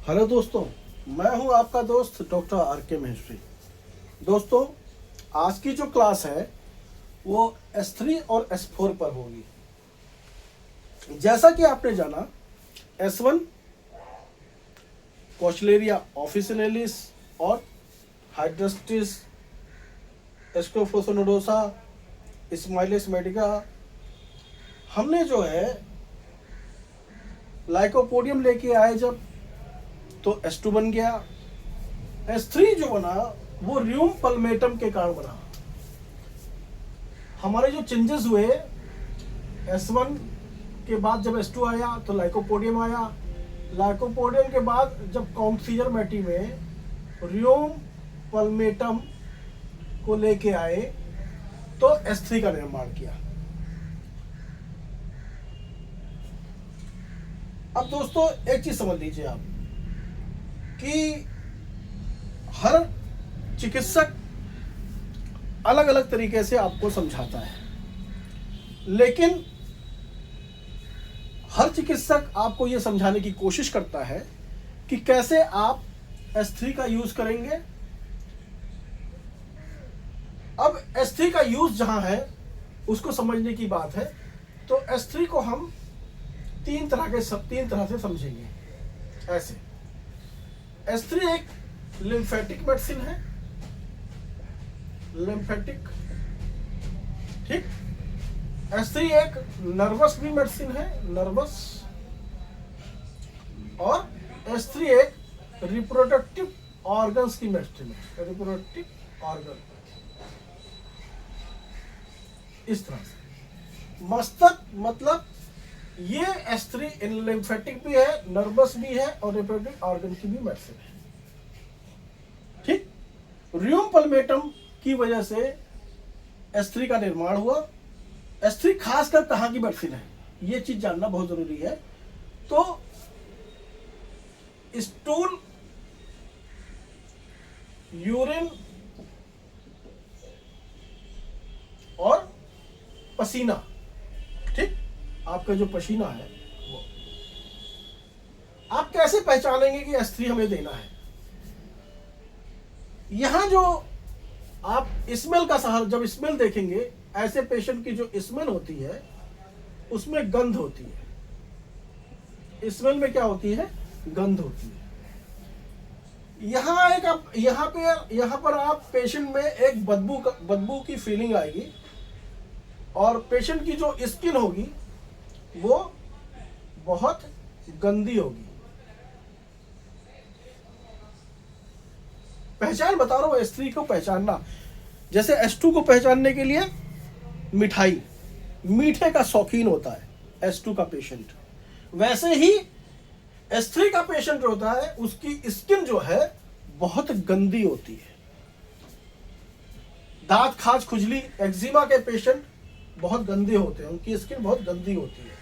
Hello दोस्तों, मैं हूं आपका दोस्त डॉक्टर आर के महेश्वरी। दोस्तों, आज की जो क्लास है वो S3 और S4 पर होगी। जैसा कि आपने जाना, S1 कोचलेरिया ऑफिसिनेलिस और हाइड्रोस्टिस एस्कोफोसोनोडोसा स्माइलिस मेडिका, हमने जो है लाइकोपोडियम लेके आए जब, तो S2 बन गया। S3 जो बना वो र्यूम पल्मेटम के कारण बना। हमारे जो चेंजेस हुए, S1 के बाद जब S2 आया तो लाइकोपोडियम आया। लाइकोपोडियम के बाद जब काउंटसीजर मैटी में र्यूम पल्मेटम को लेके आए तो S3 का निर्माण किया। अब दोस्तों, एक चीज समझ लीजिए आप कि हर चिकित्सक अलग अलग तरीके से आपको समझाता है, लेकिन हर चिकित्सक आपको यह समझाने की कोशिश करता है कि कैसे आप S3 का यूज करेंगे। अब S3 का यूज जहां है उसको समझने की बात है, तो S3 को हम तीन तरह से समझेंगे। ऐसे S3 एक लिम्फेटिक मेडिसिन है, लिम्फेटिक, ठीक। S3 एक नर्वस भी मेडिसिन है, नर्वस। और S3 एक रिप्रोडक्टिव ऑर्गन्स की मेडिसिन है, रिप्रोडक्टिव ऑर्गन। इस तरह से मस्तक मतलब ये S3 लिम्फेटिक भी है, नर्वस भी है और रिप्रोडक्टिव ऑर्गन की भी मेडिसिन है, ठीक। र्यूम पल्मेटम की वजह से S3 का निर्माण हुआ। S3 खासकर कहां की मेडिसिन है, ये चीज जानना बहुत जरूरी है। तो स्टूल, यूरिन और पसीना, ठीक। आपका जो पसीना है वो आप कैसे पहचानेंगे कि S3 हमें देना है। यहां जो आप स्मेल का सहारा, जब स्मेल देखेंगे, ऐसे पेशेंट की जो स्मेल होती है उसमें गंध होती है। स्मेल में क्या होती है? गंध होती है। यहां पर आप पेशेंट में एक बदबू की फीलिंग आएगी और पेशेंट की जो स्किन होगी वो बहुत गंदी होगी। पहचान बता रहा हूं, S3 को पहचानना, जैसे S2 को पहचानने के लिए मिठाई, मीठे का शौकीन होता है S2 का पेशेंट, वैसे ही S3 का पेशेंट होता है, उसकी स्किन जो है बहुत गंदी होती है। दांत, खाज, खुजली, एक्जिमा के पेशेंट बहुत गंदे होते हैं, उनकी स्किन बहुत गंदी होती है।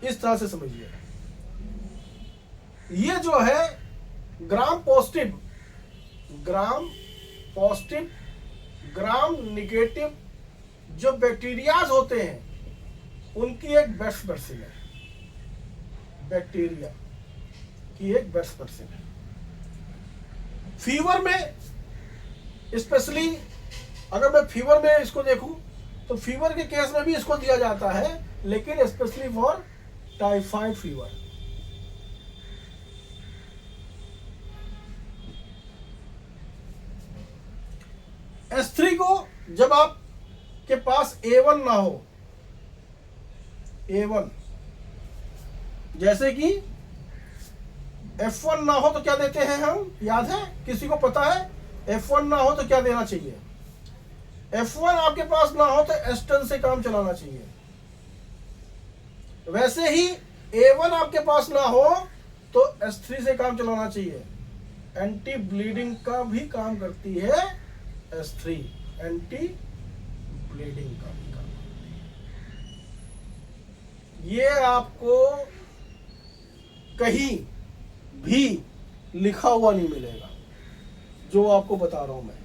इस तरह से समझिए। ये जो है ग्राम पॉजिटिव, ग्राम निगेटिव जो बैक्टीरियाज होते हैं उनकी एक बेस्ट मेडिसिन है, बैक्टीरिया की एक बेस्ट मेडिसिन है। फीवर में स्पेशली, अगर मैं फीवर में इसको देखूं तो फीवर के केस में भी इसको दिया जाता है, लेकिन specially for typhoid fever. S3 को जब आपके पास A1 ना हो, A1 जैसे कि F1 ना हो तो क्या देते हैं हम, याद है? किसी को पता है? F1 ना हो तो क्या देना चाहिए? F1 आपके पास ना हो तो S10 से काम चलाना चाहिए। वैसे ही A1 आपके पास ना हो तो S3 से काम चलाना चाहिए। एंटी ब्लीडिंग का भी काम करती है S3, एंटी ब्लीडिंग का भी काम करती है। ये आपको कहीं भी लिखा हुआ नहीं मिलेगा जो आपको बता रहा हूं मैं।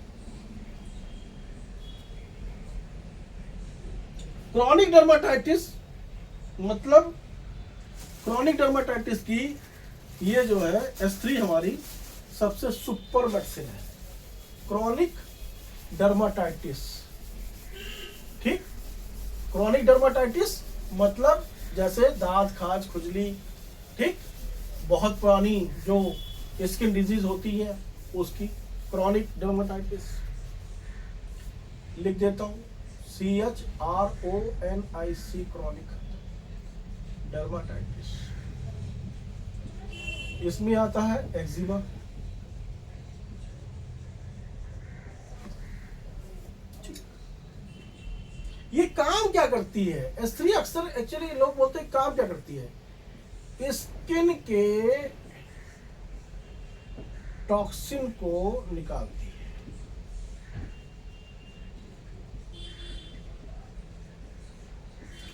क्रोनिक डर्माटाइटिस मतलब, क्रोनिक डर्माटाइटिस की ये जो है S3 हमारी सबसे सुपर मेडिसिन है क्रॉनिक डर्माटाइटिस। ठीक, क्रॉनिक डर्माटाइटिस मतलब जैसे दांत खाज खुजली, ठीक, बहुत पुरानी जो स्किन डिजीज होती है उसकी क्रॉनिक डर्माटाइटिस। लिख देता हूं CHRONIC क्रॉनिक डर्माटाइटिस। इसमें आता है एक्जिमा, ये काम क्या करती है S3 अक्सर एक्चुअली लोग बोलते हैं काम क्या करती है, स्किन के टॉक्सिन को निकालती है।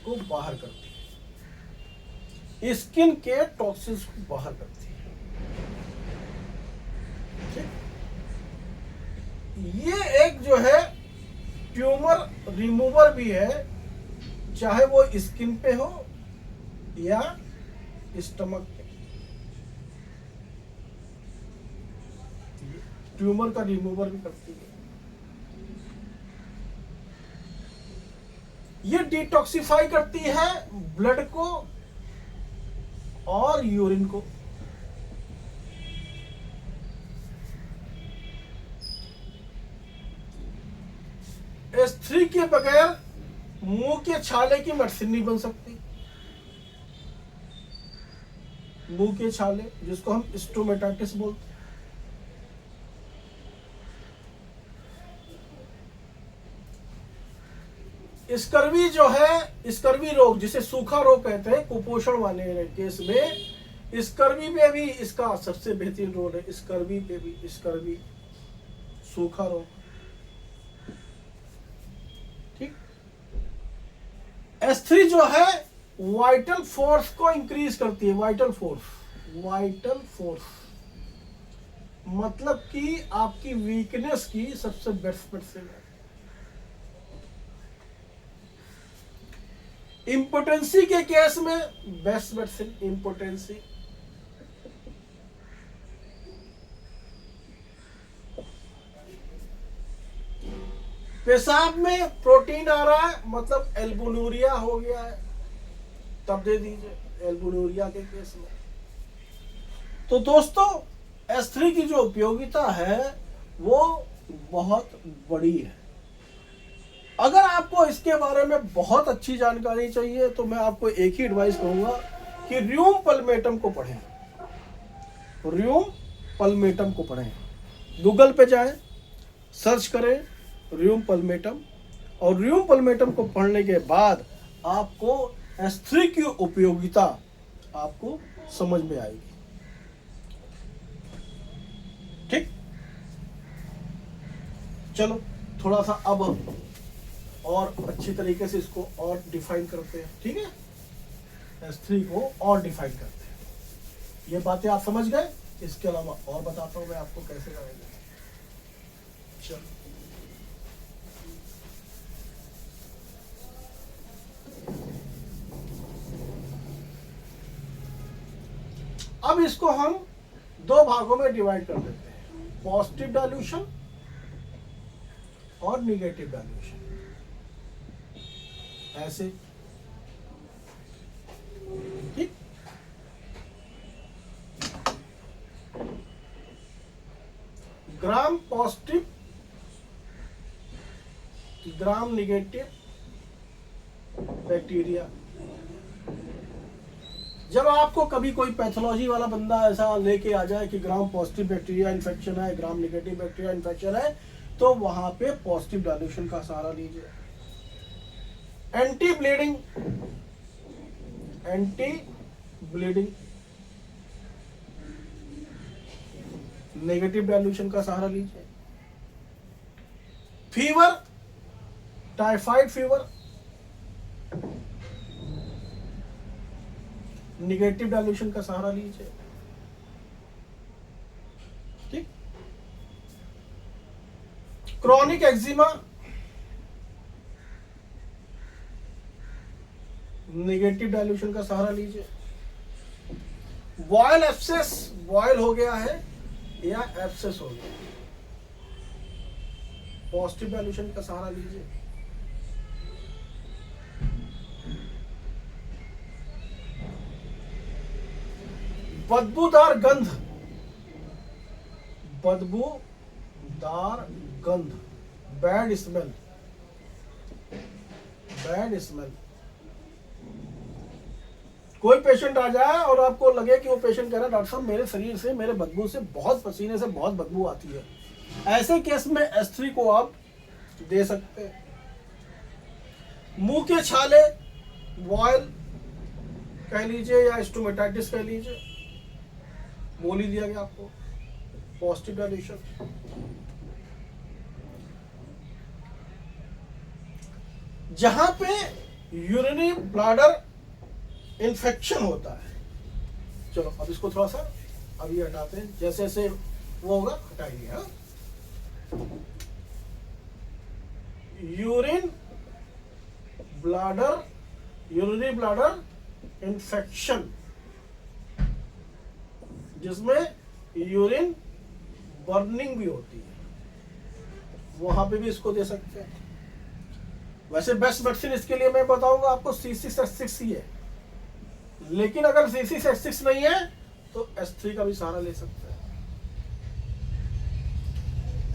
को बाहर करती है, स्किन के टॉक्सिन को बाहर करती है। ठीक? ये एक जो है ट्यूमर रिमूवर भी है, चाहे वो स्किन पे हो या स्टमक पे। ट्यूमर का रिमूवर भी करती है। ये डिटॉक्सिफाई करती है ब्लड को और यूरिन को। S3 के बगैर मुंह के छाले की मेडिसिन नहीं बन सकती। मुंह के छाले जिसको हम स्टोमेटाइटिस बोलते हैं। स्कर्वी जो है, स्कर्वी रोग जिसे सूखा रोग कहते हैं, कुपोषण वाले केस में स्कर्वी में भी इसका सबसे बेहतरीन रोल है। स्कर्वी पे भी, स्कर्वी सूखा रोग। ठीक, S3 जो है वाइटल फोर्स को इंक्रीज करती है। वाइटल फोर्स, वाइटल फोर्स मतलब कि आपकी वीकनेस की सबसे बेस्ट मेडिसिन है। इम्पोटेंसी के केस में बेस्ट मेडिसिन इम्पोटेंसी। पेशाब में प्रोटीन आ रहा है मतलब एल्बुनूरिया हो गया है, तब दे दीजिए एल्बुनूरिया के केस में। तो दोस्तों S3 की जो उपयोगिता है वो बहुत बड़ी है। अगर आपको इसके बारे में बहुत अच्छी जानकारी चाहिए तो मैं आपको एक ही एडवाइस करूंगा कि र्यूम पल्मेटम को पढ़ें। र्यूम पल्मेटम को पढ़ें। गूगल पे जाएं, सर्च करें र्यूम पल्मेटम, और र्यूम पल्मेटम को पढ़ने के बाद आपको S3 की उपयोगिता आपको समझ में आएगी। ठीक, चलो थोड़ा सा अब और अच्छी तरीके से इसको और डिफाइन करते हैं। ठीक है, S3 को और डिफाइन करते हैं। ये बातें आप समझ गए, इसके अलावा और बताता हूं मैं आपको कैसे करेंगे। चलो अब इसको हम दो भागों में डिवाइड कर देते हैं, पॉजिटिव डाइल्यूशन और निगेटिव डाइल्यूशन। ऐसे, ठीक, ग्राम पॉजिटिव, ग्राम निगेटिव बैक्टीरिया। जब आपको कभी कोई पैथोलॉजी वाला बंदा ऐसा लेके आ जाए कि ग्राम पॉजिटिव बैक्टीरिया इन्फेक्शन है, ग्राम निगेटिव बैक्टीरिया इन्फेक्शन है, तो वहां पे पॉजिटिव डाइल्यूशन का सहारा लीजिए। Anti bleeding, anti bleeding, negative dilution का सहारा लीजिए। Fever, typhoid fever, negative dilution का सहारा लीजिए। ठीक, क्रॉनिक एक्जिमा, नेगेटिव डाइल्यूशन का सहारा लीजिए। बॉयल एब्सेस, बॉयल हो गया है या एब्सेस हो गया, पॉजिटिव डाइल्यूशन का सहारा लीजिए। बदबूदार गंध, बदबूदार गंध, बैड स्मेल, बैड स्मेल। कोई पेशेंट आ जाए और आपको लगे कि वो पेशेंट कह रहा है डॉक्टर साहब मेरे शरीर से, मेरे बदबू से, बहुत पसीने से बहुत बदबू आती है, ऐसे केस में S3 को आप दे सकते हैं। मुंह के छाले, बॉयल कह लीजिए या स्टोमेटाइटिस कह लीजिए, बोल ही दिया गया आपको, पॉजिटिव डाइल्यूशन। जहां पे यूरिनरी ब्लैडर इन्फेक्शन होता है, चलो अब इसको थोड़ा सा अभी हटाते हैं, जैसे जैसे वो होगा हटाइए। हाँ, urine bladder, urinary bladder infection, जिसमें यूरिन बर्निंग भी होती है, वहां पे भी इसको दे सकते हैं। वैसे बेस्ट मेडिसिन इसके लिए मैं बताऊंगा आपको C6H6 ही है, लेकिन अगर C6H6 नहीं है तो S3 का भी सहारा ले सकते हैं।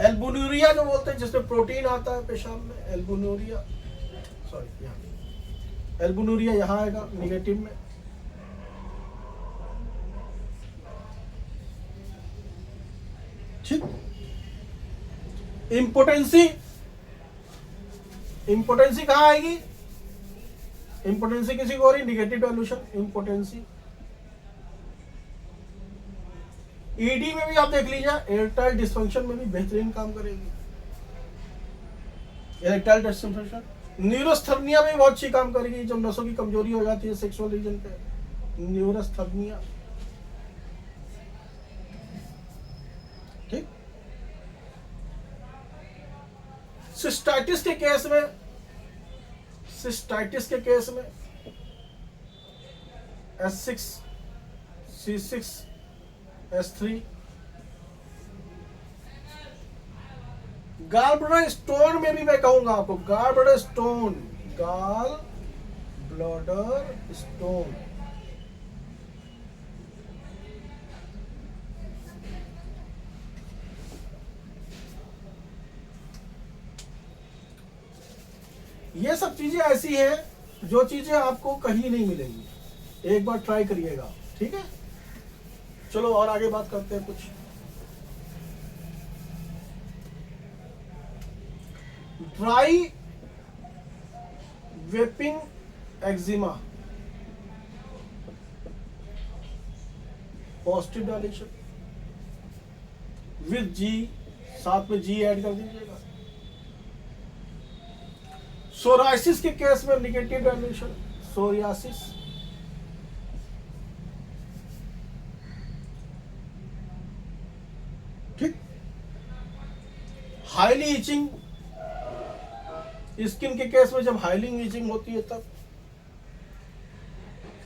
एल्बुमिनुरिया जो बोलते हैं, जिसमें प्रोटीन आता है पेशाब में, एल्बुमिनुरिया, सॉरी यहाँ एल्बुमिनुरिया यहाँ आएगा निगेटिव में। ठीक, इम्पोटेंसी, इम्पोटेंसी कहाँ आएगी? इम्पोटेंसी किसी को हो रही, निगेटिव डाइल्यूशन, इम्पोटेंसी। ईडी में भी आप देख लीजिए, एयरटाइल डिस्फंक्शन में भी बेहतरीन काम करेगी एयरटाइल डिस्फंक्शन। न्यूरोस्थर्निया में भी बहुत अच्छी काम करेगी, जब नसों की कमजोरी हो जाती है सेक्सुअल रीजन पे, न्यूरोस्थर्निया। ठीक, सिस्टाइटिस के केस में, सिस्टाइटिस के केस में S6, C6, S3। गाल ब्लडर स्टोन में भी मैं कहूंगा आपको, गाल ब्लडर स्टोन, गाल ब्लडर स्टोन, ये सब चीजें ऐसी हैं जो चीजें आपको कहीं नहीं मिलेंगी, एक बार ट्राई करिएगा। ठीक है, चलो और आगे बात करते हैं कुछ। Dry vaping eczema, positive dilution with G, साथ में G ऐड कर दीजिएगा। सोराइसिस के केस में निगेटिव डाइल्यूशन, सोरियासिस। ठीक, हाईली इचिंग, स्किन के केस में जब हाईली इचिंग होती है तब।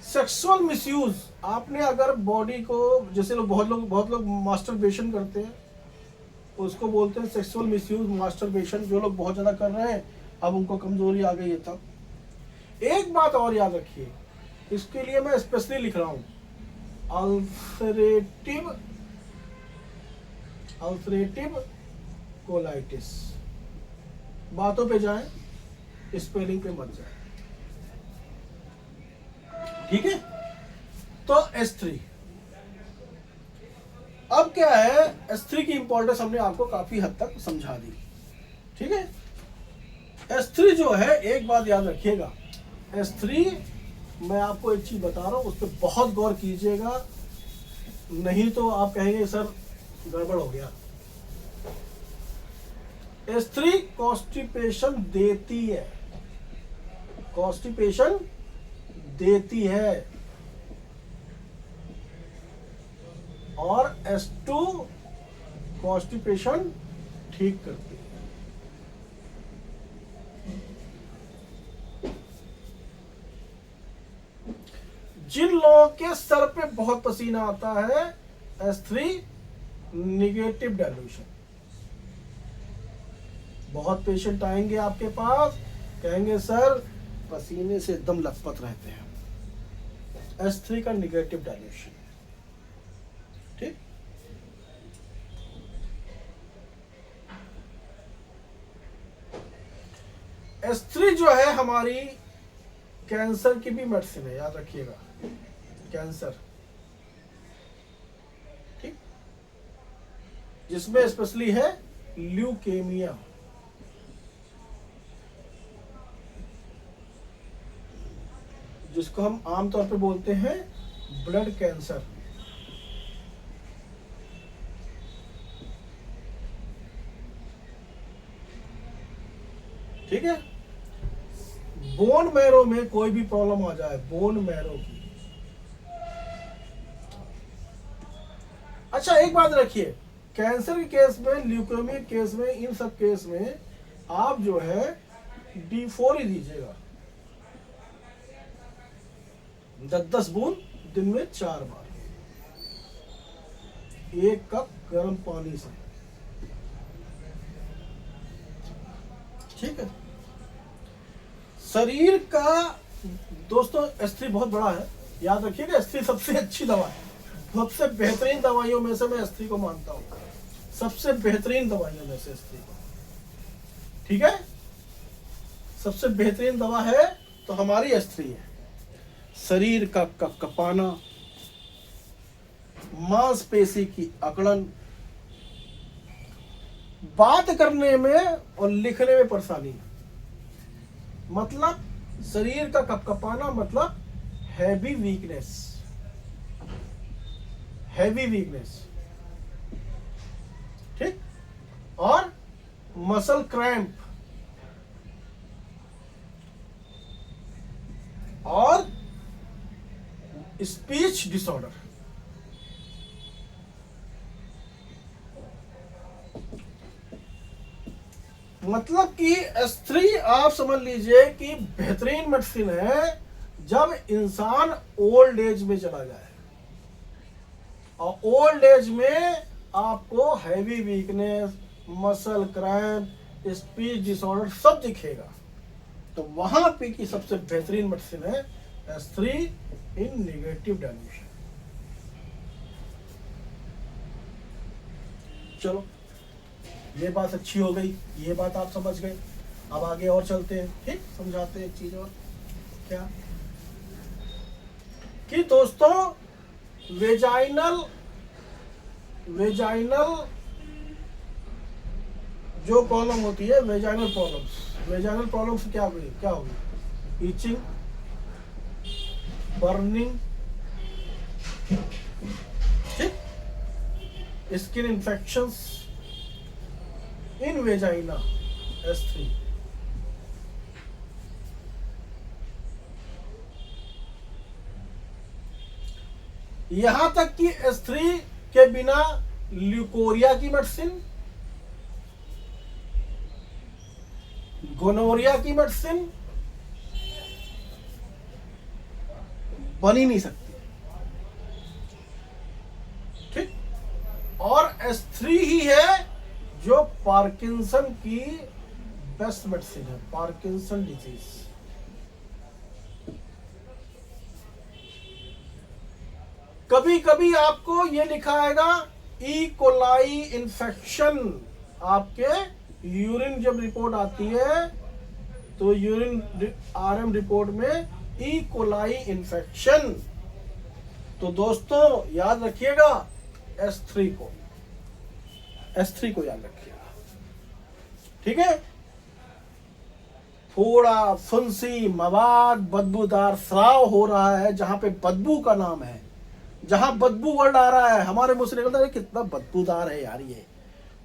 सेक्सुअल मिसयूज, आपने अगर बॉडी को, जैसे लोग बहुत लोग मास्टरबेशन करते हैं, उसको बोलते हैं सेक्सुअल मिसयूज, मास्टरबेशन। जो लोग बहुत ज्यादा कर रहे हैं, अब उनको कमजोरी आ गई है तब। एक बात और याद रखिए, इसके लिए मैं स्पेशली लिख रहा हूं, अल्सरेटिव कोलाइटिस। बातों पे जाएं, स्पेलिंग पे मत जाएं। ठीक है, तो S3। अब क्या है, S3 की इंपॉर्टेंस हमने आपको काफी हद तक समझा दी। ठीक है, S3 जो है, एक बात याद रखिएगा, S3 मैं आपको एक चीज बता रहा हूं, उस पर बहुत गौर कीजिएगा, नहीं तो आप कहेंगे सर गड़बड़ हो गया। S3 कॉन्स्टिपेशन देती है, कॉन्स्टिपेशन देती है, और S2 कॉन्स्टिपेशन ठीक करती है। जिन लोगों के सर पे बहुत पसीना आता है, S3 निगेटिव डाइल्यूशन। बहुत पेशेंट आएंगे आपके पास, कहेंगे सर पसीने से एकदम लथपथ रहते हैं, S3 का निगेटिव डाइल्यूशन। ठीक, S3 जो है हमारी कैंसर की भी मेडिसिन है, याद रखिएगा, कैंसर, ठीक, जिसमें स्पेशली है ल्यूकेमिया। जिसको हम आमतौर पे बोलते हैं ब्लड कैंसर। ठीक है, बोन मैरो में कोई भी प्रॉब्लम आ जाए, बोन मैरो की। अच्छा एक बात रखिए, कैंसर के केस में, ल्यूकेमिया के केस में, इन सब केस में आप जो है D4 ही दीजिएगा, 10-10 बूंद दिन में 4 बार, 1 कप गर्म पानी से। ठीक है, शरीर का दोस्तों S3 बहुत बड़ा है, याद रखिएगा, S3 सबसे अच्छी दवा है, सबसे बेहतरीन दवाइयों में से मैं S3 को मानता हूं, सबसे बेहतरीन दवाइयों में से S3 को। ठीक है, सबसे बेहतरीन दवा है तो हमारी S3 है। शरीर का कपाना, मांसपेशी की अकड़न, बात करने में और लिखने में परेशानी, मतलब शरीर का कपकपाना, मतलब हैवी वीकनेस, हैवी वीकनेस। ठीक, और मसल क्रैम्प, और स्पीच डिसऑर्डर। मतलब कि S3 आप समझ लीजिए कि बेहतरीन मेडिसिन है जब इंसान ओल्ड एज में चला जाए, और ओल्ड एज में आपको heavy weakness, muscle cramp, speech disorder सब दिखेगा, तो वहां पे की सबसे बेहतरीन मेडिसिन है S3 इन निगेटिव डाइल्यूशन। चलो ये बात अच्छी हो गई, ये बात आप समझ गए। अब आगे और चलते हैं, ठीक, समझाते हैं एक चीज और, क्या कि दोस्तों वेजाइनल जो प्रॉब्लम होती है, वेजाइनल प्रॉब्लम्स क्या होगी? ईचिंग, बर्निंग, ठीक, स्किन इन्फेक्शंस इन वेजाइना, S3। यहां तक कि S3 के बिना ल्यूकोरिया की मेडिसिन, गोनोरिया की मेडिसिन बन ही नहीं सकती। ठीक, और S3 ही है जो पार्किंसन की बेस्ट मेडिसिन है, पार्किंसन डिजीज। कभी कभी आपको ये लिखा आएगा ई कोलाई इन्फेक्शन, आपके यूरिन जब रिपोर्ट आती है तो यूरिन RM रिपोर्ट में ई कोलाई इन्फेक्शन, तो दोस्तों याद रखिएगा S3 को याद रखिएगा। ठीक है, थोड़ा फुंसी, मवाद, बदबूदार स्राव हो रहा है, जहां पे बदबू का नाम है, जहां बदबू वर्ड आ रहा है, हमारे मुंह से निकलता है कितना बदबूदार है यार ये,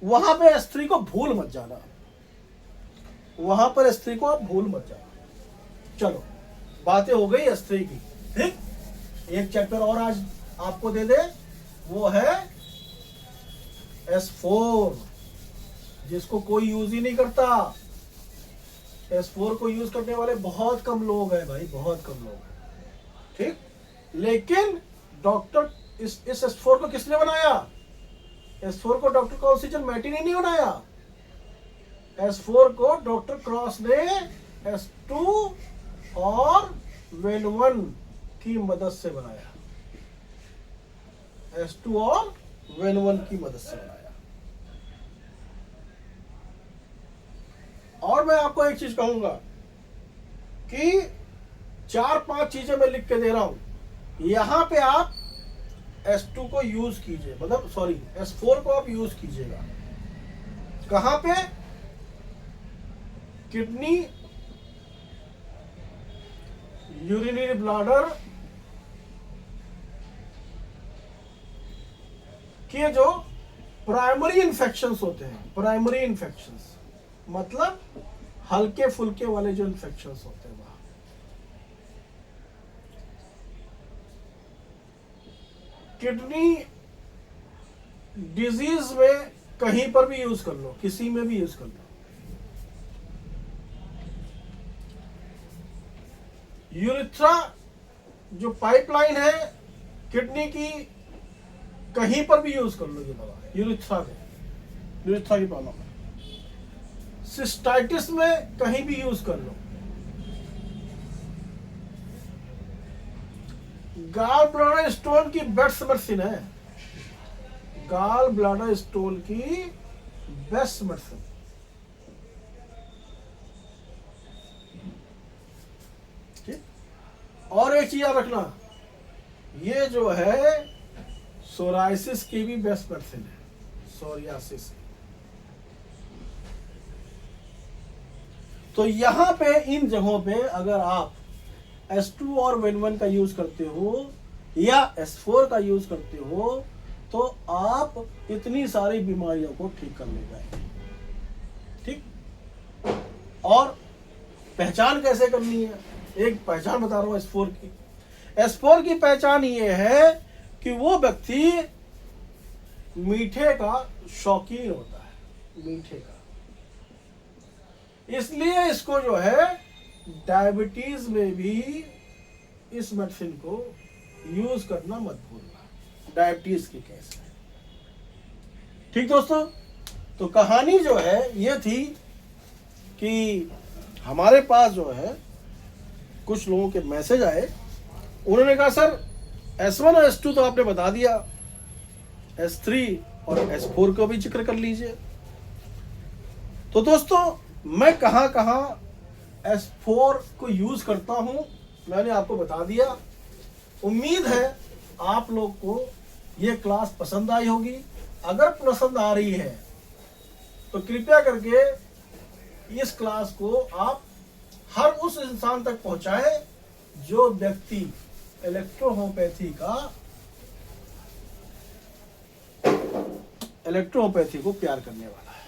वहां पे S3 को भूल मत जाना, वहां पर S3 को आप भूल मत जाना। चलो बातें हो गई S3 की। ठीक, एक चैप्टर और आज आपको दे दे, वो है S4, जिसको कोई यूज ही नहीं करता। S4 को यूज करने वाले बहुत कम लोग हैं भाई, बहुत कम लोग हैं। ठीक, लेकिन डॉक्टर इस S4 को किसने बनाया? S4 को डॉक्टर कॉन्सिजन मैटी ने नहीं बनाया। S4 को डॉक्टर क्रॉस ने S2 और वेन1 की मदद से बनाया। S2 और वेन1 की मदद से बनाया। और मैं आपको एक चीज कहूंगा कि 4-5 चीजें मैं लिख के दे रहा हूं, यहां पे आप S2 को यूज कीजिए, मतलब सॉरी S4 को आप यूज कीजिएगा। कहां पे? किडनी, यूरिनरी ब्लैडर के जो प्राइमरी इंफेक्शंस होते हैं, प्राइमरी इंफेक्शंस मतलब हल्के फुल्के वाले जो इंफेक्शंस होते हैं वहां। किडनी डिजीज में कहीं पर भी यूज कर लो, किसी में भी यूज कर लो। यूरिथ्रा जो पाइपलाइन है किडनी की, कहीं पर भी यूज कर लो ये दवा, यूरिथ्रा में, यूरिथ्रा की प्रॉब्लम है। सिस्टाइटिस में कहीं भी यूज कर लो। गाल ब्लैडर स्टोन की बेस्ट मेडिसिन है, गाल ब्लैडर स्टोन की बेस्ट मेडिसिन। और एक चीज याद रखना, ये जो है सोराइसिस की भी बेस्ट मेडिसिन है, सोरियासिस। तो यहां पे इन जगहों पे अगर आप S2 और वेन1 का यूज करते हो या S4 का यूज करते हो तो आप इतनी सारी बीमारियों को ठीक कर ले जाएंगे। ठीक। और पहचान कैसे करनी है, एक पहचान बता रहा हूं S4 की। S4 की पहचान ये है कि वो व्यक्ति मीठे का शौकीन होता है, मीठे का। इसलिए इसको जो है डायबिटीज में भी इस मेडिसिन को यूज करना मत भूलना, डायबिटीज के केस में। ठीक दोस्तों, तो कहानी जो है ये थी कि हमारे पास जो है कुछ लोगों के मैसेज आए, उन्होंने कहा सर S1 और S2 तो आपने बता दिया, S3 और S4 को भी जिक्र कर लीजिए। तो दोस्तों मैं कहां कहां S4 को यूज करता हूं मैंने आपको बता दिया। उम्मीद है आप लोग को ये क्लास पसंद आई होगी। अगर पसंद आ रही है तो कृपया करके इस क्लास को आप हर उस इंसान तक पहुंचाएं जो व्यक्ति इलेक्ट्रोहोम्योपैथी को प्यार करने वाला है।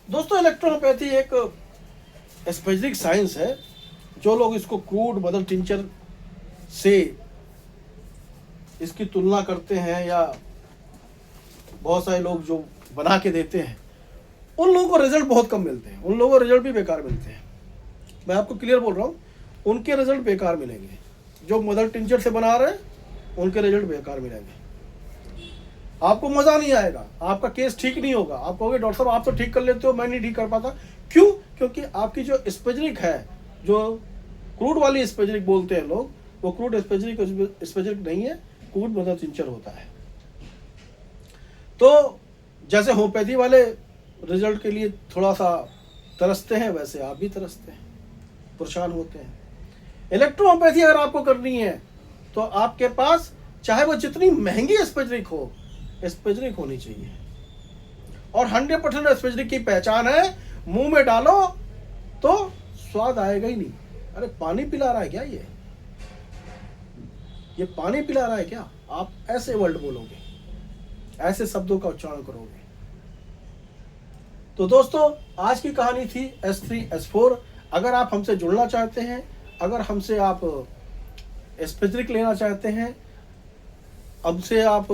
दोस्तों इलेक्ट्रोहोम्योपैथी एक स्पेसिफिक साइंस है। जो लोग इसको क्रूड मदर टिंचर से इसकी तुलना करते हैं या बहुत सारे लोग जो बना के देते हैं, उन लोगों को रिजल्ट बहुत कम मिलते हैं, उन लोगों को रिजल्ट भी बेकार मिलते हैं। मैं आपको क्लियर बोल रहा हूँ, उनके रिजल्ट बेकार मिलेंगे। जो मदर टिंचर से बना रहे हैं उनके रिजल्ट बेकार मिलेंगे। आपको मजा नहीं आएगा, आपका केस ठीक नहीं होगा। आप कहोगे डॉक्टर साहब आप तो ठीक कर लेते हो, मैं नहीं ठीक कर पाता। क्यों? क्योंकि आपकी जो स्पेजरिक है, जो क्रूड वाली स्पेजरिक बोलते हैं लोग, वो क्रूड स्पेजरिक नहीं है, क्रूड मदर टिंचर होता है। तो जैसे होम्योपैथी वाले रिजल्ट के लिए थोड़ा सा तरसते हैं, वैसे आप भी तरसते हैं, परेशान होते हैं। इलेक्ट्रोहोम्योपैथी अगर आपको करनी है तो आपके पास चाहे वो जितनी महंगी स्पेजरिक हो, स्पेजरिक होनी चाहिए। और 100% स्पेजरिक की पहचान है, मुंह में डालो तो स्वाद आएगा ही नहीं। अरे पानी पिला रहा है क्या ये पानी पिला रहा है क्या? आप ऐसे वर्ड बोलोगे, ऐसे शब्दों का उच्चारण करोगे। तो दोस्तों आज की कहानी थी S3 S4। अगर आप हमसे जुड़ना चाहते हैं, अगर हमसे आप स्पेसिफिक लेना चाहते हैं, हमसे आप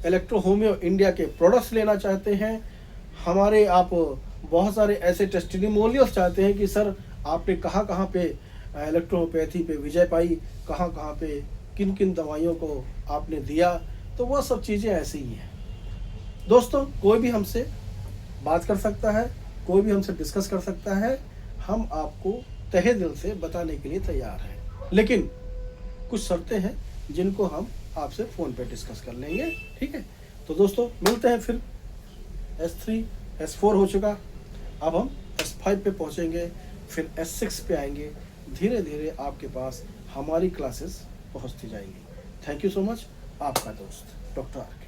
इलेक्ट्रोहोमियो इंडिया के प्रोडक्ट्स लेना चाहते हैं, हमारे आप बहुत सारे ऐसे टेस्टिमोनियल्स चाहते हैं कि सर आपने कहाँ कहाँ पे इलेक्ट्रोहोमियोपैथी पे विजय पाई, कहाँ कहाँ पे किन किन दवाइयों को आपने दिया, तो वह सब चीज़ें ऐसी ही हैं। दोस्तों, कोई भी हमसे बात कर सकता है, कोई भी हमसे डिस्कस कर सकता है, हम आपको तहे दिल से बताने के लिए तैयार हैं। लेकिन कुछ शर्तें हैं जिनको हम आपसे फ़ोन पे डिस्कस कर लेंगे, ठीक है। तो दोस्तों, मिलते हैं फिर। S3 S4 हो चुका, अब हम S5 पे पहुंचेंगे, फिर S6 पे आएंगे। धीरे धीरे आपके पास हमारी क्लासेस पहुंचती जाएंगी। Thank you so much. आपका दोस्त डॉक्टर आर के।